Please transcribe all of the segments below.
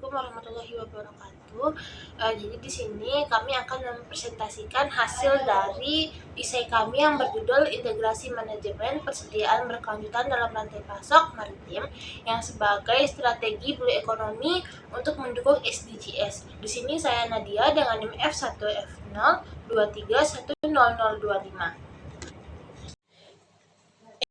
Assalamualaikum warahmatullahi wabarakatuh. Jadi di sini kami akan mempresentasikan hasil dari esai kami yang berjudul Integrasi Manajemen Persediaan Berkelanjutan dalam Rantai Pasok Maritim yang sebagai strategi blue economy untuk mendukung SDGs. Di sini saya Nadia dengan NIM F1F023100025.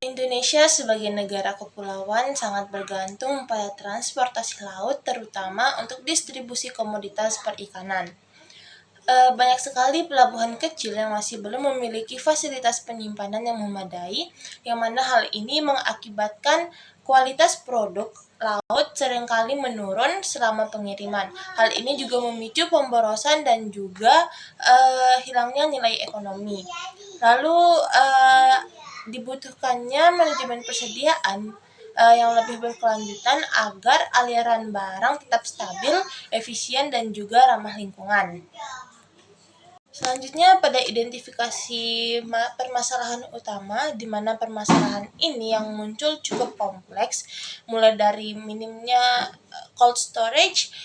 Indonesia sebagai negara kepulauan sangat bergantung pada transportasi laut terutama untuk distribusi komoditas perikanan. Banyak sekali pelabuhan kecil yang masih belum memiliki fasilitas penyimpanan yang memadai, yang mana hal ini mengakibatkan kualitas produk laut seringkali menurun selama pengiriman. Hal ini juga memicu pemborosan dan juga hilangnya nilai ekonomi. Lalu dibutuhkannya manajemen persediaan yang lebih berkelanjutan agar aliran barang tetap stabil, efisien, dan juga ramah lingkungan. Selanjutnya pada identifikasi permasalahan utama, di mana permasalahan ini yang muncul cukup kompleks, mulai dari minimnya cold storage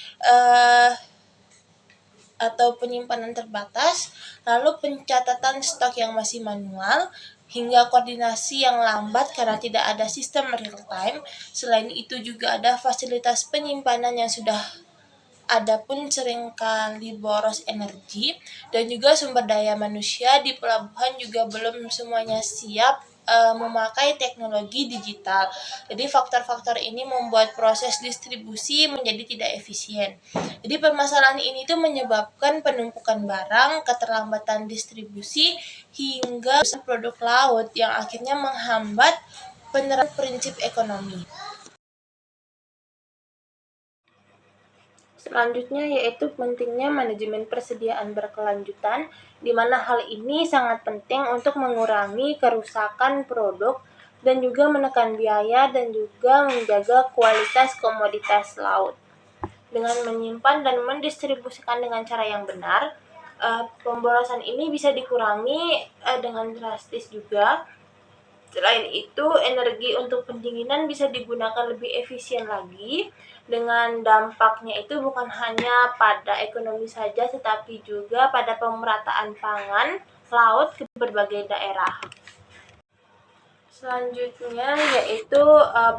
atau penyimpanan terbatas, lalu pencatatan stok yang masih manual, hingga koordinasi yang lambat karena tidak ada sistem real time. Selain itu juga ada fasilitas penyimpanan yang sudah ada pun seringkali boros energi, dan juga sumber daya manusia di pelabuhan juga belum semuanya siap memakai teknologi digital. Jadi faktor-faktor ini membuat proses distribusi menjadi tidak efisien. Jadi permasalahan ini tuh menyebabkan penumpukan barang, keterlambatan distribusi, hingga produk laut yang akhirnya menghambat penerapan prinsip ekonomi. Selanjutnya yaitu pentingnya manajemen persediaan berkelanjutan, di mana hal ini sangat penting untuk mengurangi kerusakan produk dan juga menekan biaya dan juga menjaga kualitas komoditas laut. Dengan menyimpan dan mendistribusikan dengan cara yang benar, pemborosan ini bisa dikurangi dengan drastis juga. Selain itu, energi untuk pendinginan bisa digunakan lebih efisien lagi, dengan dampaknya itu bukan hanya pada ekonomi saja, tetapi juga pada pemerataan pangan laut ke berbagai daerah. Selanjutnya yaitu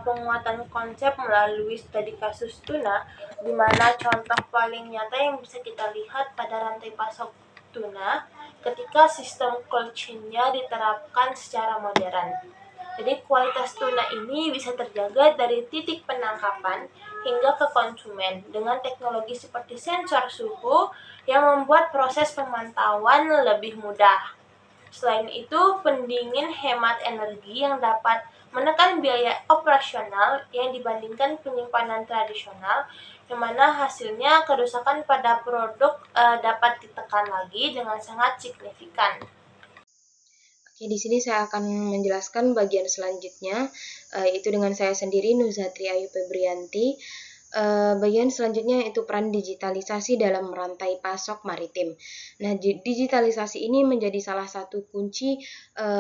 penguatan konsep melalui studi kasus tuna, di mana contoh paling nyata yang bisa kita lihat pada rantai pasok tuna ketika sistem cold chain-nya diterapkan secara modern. Jadi kualitas tuna ini bisa terjaga dari titik penangkapan hingga ke konsumen dengan teknologi seperti sensor suhu yang membuat proses pemantauan lebih mudah. Selain itu, pendingin hemat energi yang dapat menekan biaya operasional yang dibandingkan penyimpanan tradisional, yang mana hasilnya kerusakan pada produk dapat ditekan lagi dengan sangat signifikan. Oke, di sini saya akan menjelaskan bagian selanjutnya, yaitu dengan saya sendiri, Nuzatri Ayu Febrianti. Bagian selanjutnya yaitu peran digitalisasi dalam rantai pasok maritim. Nah, digitalisasi ini menjadi salah satu kunci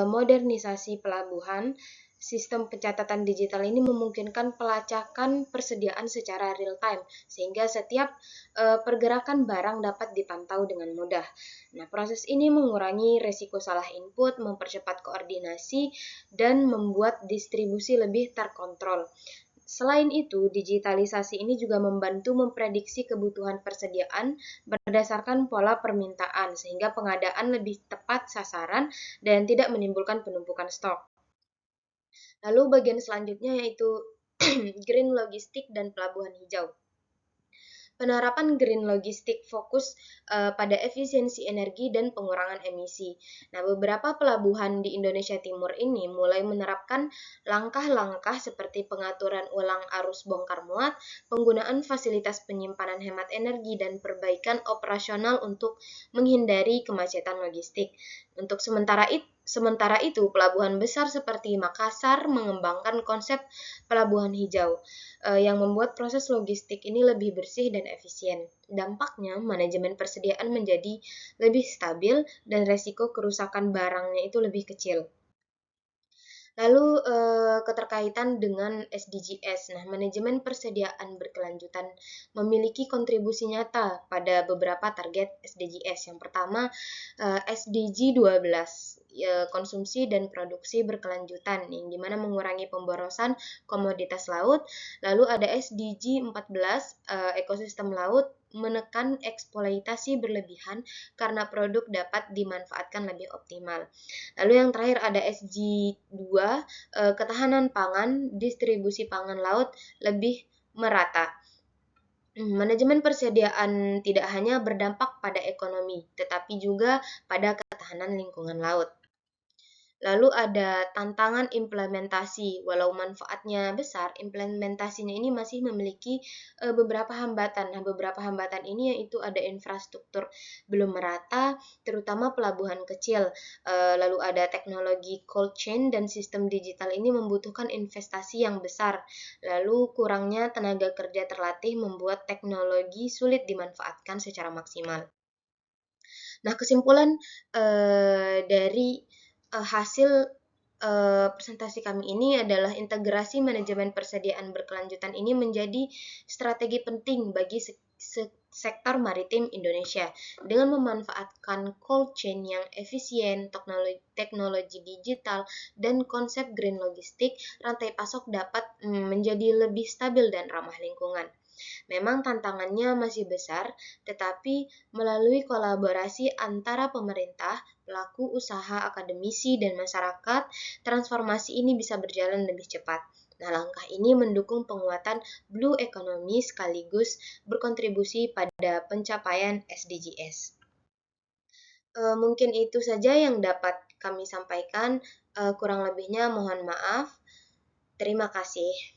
modernisasi pelabuhan. Sistem pencatatan digital ini memungkinkan pelacakan persediaan secara real time, sehingga setiap pergerakan barang dapat dipantau dengan mudah. Nah, proses ini mengurangi resiko salah input, mempercepat koordinasi, dan membuat distribusi lebih terkontrol. Selain itu, digitalisasi ini juga membantu memprediksi kebutuhan persediaan berdasarkan pola permintaan, sehingga pengadaan lebih tepat sasaran dan tidak menimbulkan penumpukan stok. Lalu bagian selanjutnya yaitu green logistik dan pelabuhan hijau. Penerapan green logistik fokus pada efisiensi energi dan pengurangan emisi. Nah, beberapa pelabuhan di Indonesia Timur ini mulai menerapkan langkah-langkah seperti pengaturan ulang arus bongkar muat, penggunaan fasilitas penyimpanan hemat energi, dan perbaikan operasional untuk menghindari kemacetan logistik. Untuk sementara itu, pelabuhan besar seperti Makassar mengembangkan konsep pelabuhan hijau yang membuat proses logistik ini lebih bersih dan efisien. Dampaknya, manajemen persediaan menjadi lebih stabil dan resiko kerusakan barangnya itu lebih kecil. Lalu keterkaitan dengan SDGs. Nah, manajemen persediaan berkelanjutan memiliki kontribusi nyata pada beberapa target SDGs. Yang pertama, SDG 12, konsumsi dan produksi berkelanjutan, yang dimana mengurangi pemborosan komoditas laut. Lalu ada SDG 14, ekosistem laut, menekan eksploitasi berlebihan karena produk dapat dimanfaatkan lebih optimal. Lalu yang terakhir ada SG2, ketahanan pangan, distribusi pangan laut lebih merata. Manajemen persediaan tidak hanya berdampak pada ekonomi, tetapi juga pada ketahanan lingkungan laut. Lalu ada tantangan implementasi. Walau manfaatnya besar, implementasinya ini masih memiliki beberapa hambatan. Nah, beberapa hambatan ini yaitu ada infrastruktur belum merata, terutama pelabuhan kecil. Lalu ada teknologi cold chain dan sistem digital ini membutuhkan investasi yang besar. Lalu kurangnya tenaga kerja terlatih membuat teknologi sulit dimanfaatkan secara maksimal. Nah, kesimpulan dari hasil presentasi kami ini adalah integrasi manajemen persediaan berkelanjutan ini menjadi strategi penting bagi sektor maritim Indonesia. Dengan memanfaatkan cold chain yang efisien, teknologi digital, dan konsep green logistik, rantai pasok dapat menjadi lebih stabil dan ramah lingkungan. Memang tantangannya masih besar, tetapi melalui kolaborasi antara pemerintah, pelaku usaha, akademisi, dan masyarakat, transformasi ini bisa berjalan lebih cepat. Nah, langkah ini mendukung penguatan blue economy sekaligus berkontribusi pada pencapaian SDGs. Mungkin itu saja yang dapat kami sampaikan. Kurang lebihnya mohon maaf. Terima kasih.